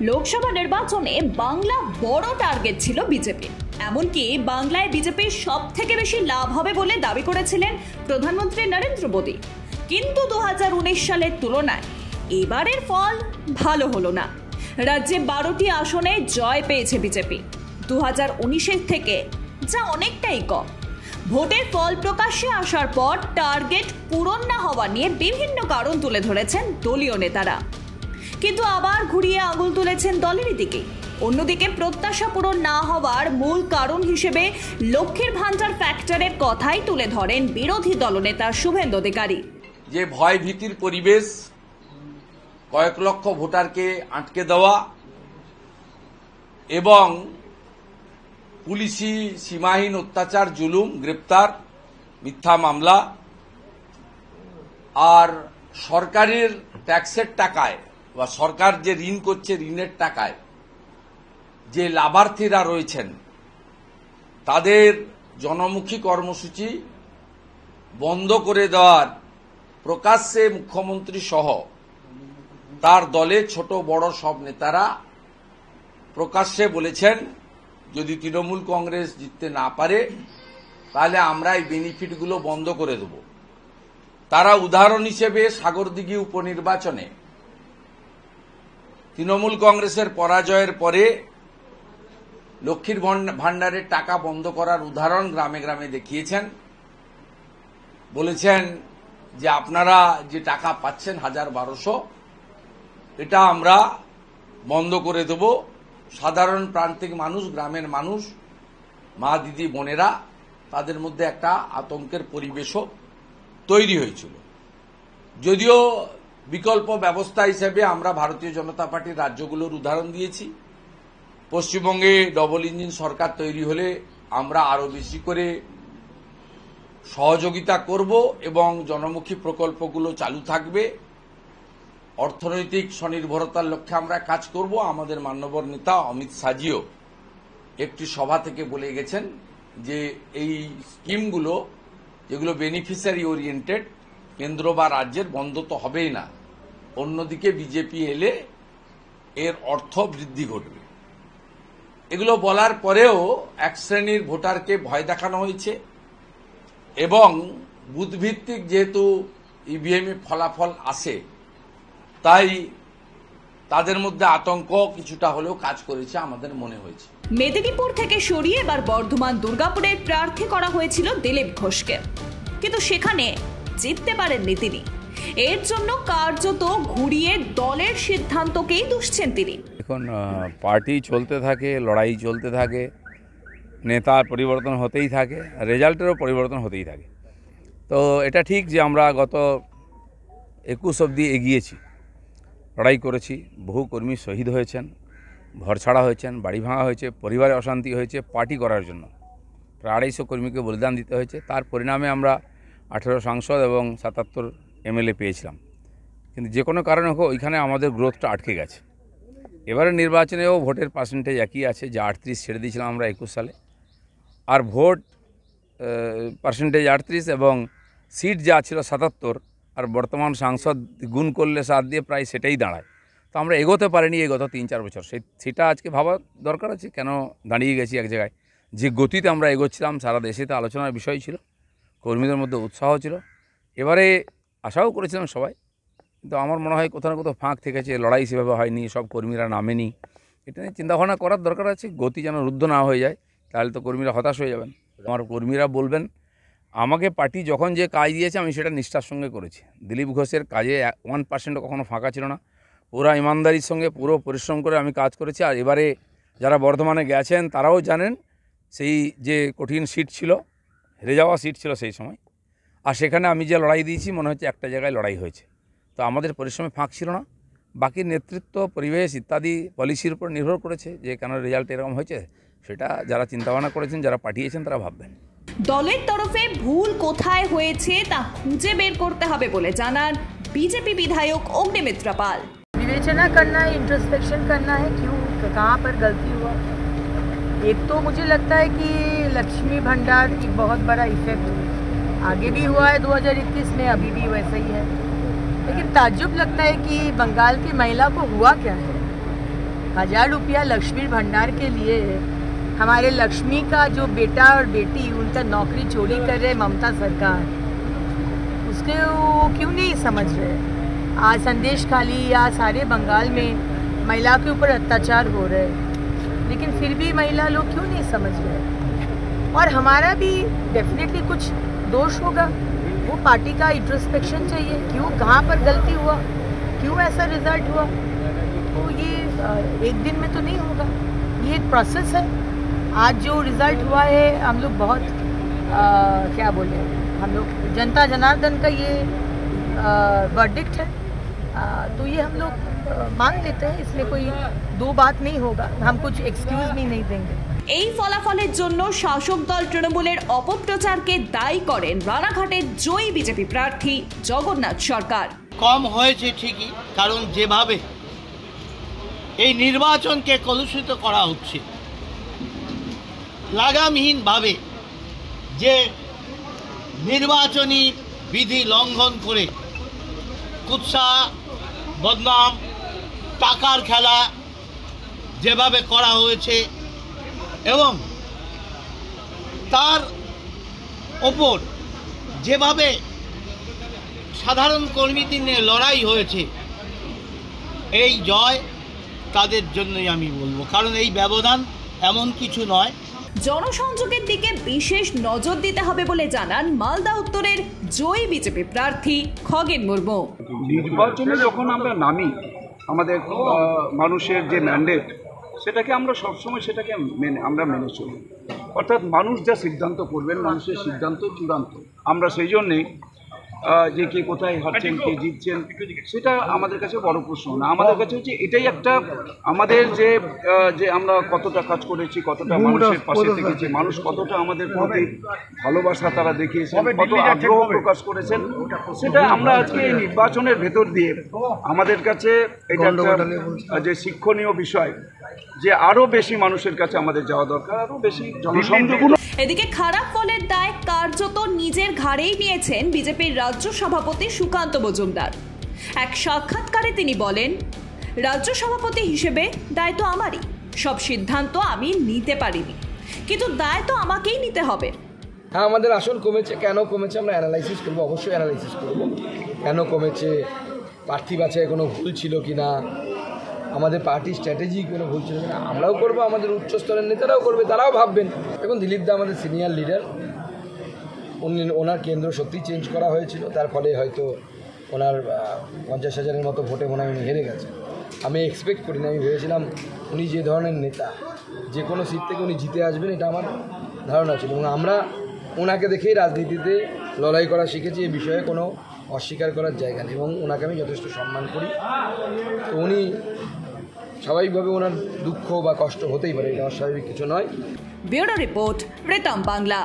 লোকসভা নির্বাচনে বাংলা বড় টার্গেট ছিল বিজেপি। এমনকি বাংলায় বিজেপির সবথেকে বেশি লাভ হবে বলে দাবি করেছিলেন প্রধানমন্ত্রী নরেন্দ্র মোদী। কিন্তু 2019 সালের তুলনায় এবারের ফল ভালো হলো না। রাজ্যে 12টি আসনে জয় পেয়েছে বিজেপি 2019-এর থেকে, যা অনেকটাই কম। ভোটের ফল প্রকাশ্যে আসার পর টার্গেট পূরণ না হওয়া নিয়ে বিভিন্ন কারণ তুলে ধরেছেন দলীয় নেতারা, কিন্তু আবার ঘুরিয়ে আঙুল তুলেছেন দলেরই দিকে। অন্যদিকে প্রত্যাশা পূরণ না হওয়ার মূল কারণ হিসেবে লক্ষ্মীর ভান্ডার ফ্যাক্টরের কথাই তুলে ধরেন বিরোধী দলনেতা শুভেন্দু অধিকারী। যে ভয় ভীতির পরিবেশ, কয়েক লক্ষ ভোটারকে আটকে দেওয়া এবং পুলিশি সীমাহীন অত্যাচার, জুলুম, গ্রেপ্তার, মিথ্যা মামলা আর সরকারের ট্যাক্সের টাকায় বা সরকার যে ঋণ করছে ঋণের টাকায় যে লাভার্থীরা রয়েছেন তাদের জনমুখী কর্মসূচি বন্ধ করে দেওয়ার প্রকাশ্যে মুখ্যমন্ত্রী সহ তার দলে ছোট বড় সব নেতারা প্রকাশ্যে বলেছেন, যদি তৃণমূল কংগ্রেস জিততে না পারে তাহলে আমরা এই বেনিফিটগুলো বন্ধ করে দেব। তারা উদাহরণ হিসেবে সাগরদিঘি উপনির্বাচনে তৃণমূল কংগ্রেসের পরাজয়ের পরে লক্ষ্মীর ভান্ডারের টাকা বন্ধ করার উদাহরণ গ্রামে গ্রামে দেখিয়েছেন। বলেছেন যে আপনারা যে টাকা পাচ্ছেন 1000-1200, এটা আমরা বন্ধ করে দেব। সাধারণ প্রান্তিক মানুষ, গ্রামের মানুষ, মা দিদি বোনেরা, তাদের মধ্যে একটা আতঙ্কের পরিবেশও তৈরি হয়েছিল। যদিও বিকল্প ব্যবস্থা হিসেবে আমরা ভারতীয় জনতা পার্টির রাজ্যগুলোর উদাহরণ দিয়েছি। পশ্চিমবঙ্গে ডবল ইঞ্জিন সরকার তৈরি হলে আমরা আরো বেশি করে সহযোগিতা করব এবং জনমুখী প্রকল্পগুলো চালু থাকবে। অর্থনৈতিক স্বনির্ভরতার লক্ষ্যে আমরা কাজ করব। আমাদের মান্যবর নেতা অমিত শাহজিও একটি সভা থেকে বলে গেছেন যে এই স্কিমগুলো যেগুলো বেনিফিশিয়ারি ওরিয়েন্টেড, কেন্দ্র বা রাজ্যের, বন্ধ তো হবেই না। অন্যদিকে বিজেপি এলে এর অর্থ বৃদ্ধি ঘটবে। এগুলো বলার পরেও এক শ্রেণীর ভোটারকে ভয় দেখানো হয়েছে এবং বুথভিত্তিক যেহেতু ইভিএম এ ফলাফল আসে, তাই তাদের মধ্যে আতঙ্ক কিছুটা হলেও কাজ করেছে আমাদের মনে হয়েছে। মেদিনীপুর থেকে সরিয়ে এবার বর্ধমান দুর্গাপুরের প্রার্থী করা হয়েছিল দিলীপ ঘোষকে, কিন্তু সেখানে জিততে পারেননি তিনি। এর জন্য কার্যত ঘুরিয়ে দলের সিদ্ধান্তকেই দুষছেন তিনি। এখন পার্টি চলতে থাকে, লড়াই চলতে থাকে, নেতার পরিবর্তন হতেই থাকে, রেজাল্টেরও পরিবর্তন হতেই থাকে। তো এটা ঠিক যে আমরা গত 21 অবধি এগিয়েছি, লড়াই করেছি, বহু কর্মী শহীদ হয়েছেন, ঘরছাড়া হয়েছেন, বাড়ি ভাঙা হয়েছে, পরিবারে অশান্তি হয়েছে পার্টি করার জন্য। প্রায় 250 কর্মীকে বলিদান দিতে হয়েছে। তার পরিণামে আমরা 18 সাংসদ এবং 77 এমএলএ পেয়েছিলাম। কিন্তু যে কোনো কারণে হোক ওইখানে আমাদের গ্রোথটা আটকে গেছে। এবারে নির্বাচনেও ভোটের পার্সেন্টেজ একই আছে, যা 38 ছেড়ে দিয়েছিলাম আমরা 21 সালে। আর ভোট পার্সেন্টেজ 38 এবং সিট যা ছিল 77, আর বর্তমান সাংসদ গুণ করলে 7 দিয়ে প্রায় সেটাই দাঁড়ায়। তো আমরা এগোতে পারিনি এই গত 3-4 বছর। সেটা আজকে ভাবা দরকার আছে, কেন দাঁড়িয়ে গেছি এক জায়গায়। যে গতিতে আমরা এগোচ্ছিলাম সারা দেশেতে আলোচনার বিষয় ছিল, কর্মীদের মধ্যে উৎসাহ ছিল। এবারে আশাও করেছিলাম সবাই, কিন্তু আমার মনে হয় কোথাও না কোথাও ফাঁক থেকেছে, লড়াই সেভাবে হয়নি, সব কর্মীরা নামেনি। এটা নিয়ে চিন্তাভাবনা করার দরকার আছে। গতি যেন রুদ্ধ না হয়ে যায়, তাহলে তো কর্মীরা হতাশ হয়ে যাবেন। আমার কর্মীরা বলবেন, আমাকে পার্টি যখন যে কাজ দিয়েছে আমি সেটা নিষ্ঠার সঙ্গে করেছি। দিলীপ ঘোষের কাজে 1% কখনো ফাঁকা ছিল না। পুরো ইমানদারির সঙ্গে পুরো পরিশ্রম করে আমি কাজ করেছি। আর এবারে যারা বর্ধমানে গেছেন তারাও জানেন সেই যে কঠিন সিট ছিল, হেরে যাওয়া সিট ছিল সেই সময়, আর সেখানে আমি যে লড়াই দিয়েছি মনে হচ্ছে একটা জায়গায় লড়াই হয়েছে। তো আমাদের পরিশ্রমে ফাঁক ছিল না। বাকি নেতৃত্ব, পরিবেশ ইত্যাদি পলিসির উপর নির্ভর করেছে যে কেন রেজাল্ট এরকম হয়েছে, সেটা যারা চিন্তাভাবনা করেছেন, যারা পাঠিয়েছেন তারা ভাববেন। দলের তরফে ভুল কোথায় হয়েছে তা খুঁজে বের করতে হবে বলে জানান বিজেপি বিধায়ক অগ্নিমিত্রা পাল। विवेचना करना है, इंट्रोस्पेक्शन करना है, क्यों कहाँ पर गलती हुआ। एक तो मुझे लगता है कि लक्ष्मी भंडार एक बहुत बड़ा इफेक्ट आगे भी हुआ है 2021 में, अभी भी वैसा ही है। लेकिन ताज्जुब लगता है कि बंगाल की महिला को हुआ क्या है। 1000 रुपया लक्ष्मी भंडार के लिए हमारे लक्ष्मी का जो बेटा और बेटी उनका नौकरी चोरी कर रहे ममता सरकार, उसके वो क्यों नहीं समझ रहे। आज संदेश खाली या सारे बंगाल में महिला के ऊपर अत्याचार हो रहे हैं, लेकिन फिर भी महिला लोग क्यों नहीं समझ रहे। और हमारा भी डेफिनेटली कुछ दोष होगा, वो पार्टी का इंट्रोस्पेक्शन चाहिए, क्यों कहाँ पर गलती हुआ, क्यों ऐसा रिजल्ट हुआ। तो ये एक दिन में तो नहीं होगा, ये एक प्रोसेस है। आज जो रिजल्ट हुआ है हम लोग बहुत क्या बोले, हम लोग जनता जनार्दन का ये वर्डिक्ट है, तो ये हम लोग मान लेते हैं, इसलिए कोई दो बात नहीं होगा, हम कुछ एक्सक्यूज भी नहीं देंगे। এই ফলাফলের জন্য শাসক দল তৃণমূলের অপপ্রচারকে দায়ী করেন রানাঘাটের জয়ী বিজেপি প্রার্থী জগন্নাথ সরকার। কম হয়েছে ঠিকই, কারণ যেভাবে এই নির্বাচনকে কলুষিত করা হচ্ছে, লাগামহীনভাবে যে নির্বাচনী বিধি লঙ্ঘন করে কুৎসা, বদনাম, টাকার খেলা যেভাবে করা হয়েছে এবং তার ওপর যেভাবে সাধারণ কর্মীদের নিয়ে লড়াই হয়েছে, এই জয় তাদের জন্যই আমি বলবো, কারণ এই ব্যবধান এমন কিছু নয়। জনসংযোগের দিকে বিশেষ নজর দিতে হবে বলে জানান মালদা উত্তরের জয়ী বিজেপি প্রার্থী খগেন মুর্মু। নির্বাচনে যখন আমরা নামি, আমাদের মানুষের যে ম্যান্ডেট, সেটাকে আমরা সবসময় সেটাকে মেনে চলি। অর্থাৎ মানুষ যা সিদ্ধান্ত করবেন, মানুষের সিদ্ধান্ত চূড়ান্ত। আমরা সেই জন্যেই যে কে কোথায় হারছেন, কে জিতছেন, সেটা আমাদের কাছে বড় প্রশ্ন না। আমাদের কাছে হচ্ছে এটাই একটা, আমাদের যে আমরা কতটা কাজ করেছি, কতটা মানুষের পাশে থেকেছি, মানুষ কতটা আমাদের প্রতি ভালোবাসা তারা দেখিয়েছেন, কত আগ্রহ প্রকাশ করেছেন, সেটা আমরা আজকে এই নির্বাচনের ভেতর দিয়ে আমাদের কাছে এটা একটা যে শিক্ষণীয় বিষয়, যে আরও বেশি মানুষের কাছে আমাদের যাওয়া দরকার, আরও বেশি জনসংযোগ। এদিকে খারাপ ফলের দায় কার্যত নিজের ঘাড়েই নিয়েছেন বিজেপির রাজ্য সভাপতি সুকান্ত মজুমদার। এক সাক্ষাৎকারে তিনি বলেন, রাজ্য সভাপতি হিসেবে দায় তো আমারই, সব সিদ্ধান্ত আমি নিতে পারিনি, কিন্তু দায় তো আমাকেই নিতে হবে। হ্যাঁ, আমাদের আসন কমেছে, কেন কমেছে আমরা অ্যানালাইসিস করবো, অবশ্যই অ্যানালাইসিস করবো কেন কমেছে, প্রার্থী বাছাই কোনো ভুল ছিল কি না, আমাদের পার্টির স্ট্র্যাটেজি কোনো ভুল ছিল না, আমরাও করবো, আমাদের উচ্চস্তরের নেতারাও করবে, তারাও ভাববেন। এখন দিলীপ দা আমাদের সিনিয়র লিডার, ওনার কেন্দ্র সত্যি চেঞ্জ করা হয়েছিল, তার ফলে হয়তো ওনার 50,000-এর মতো ভোটে মনে হয় উনি হেরে গেছেন। আমি এক্সপেক্ট করি না, আমি ভেবেছিলাম উনি যে ধরনের নেতা, যে কোনো সিট থেকে উনি জিতে আসবেন, এটা আমার ধারণা ছিল, এবং আমরা ওনাকে দেখেই রাজনীতিতে লড়াই করা শিখেছি। এই বিষয়ে কোনো অস্বীকার করার জায়গা নেই, এবং ওনাকে আমি যথেষ্ট সম্মান করি। তো উনি স্বাভাবিকভাবে ওনার দুঃখ বা কষ্ট হতেই পারে, এটা অস্বাভাবিক কিছু নয়। Bureau report, Ritam Bangla.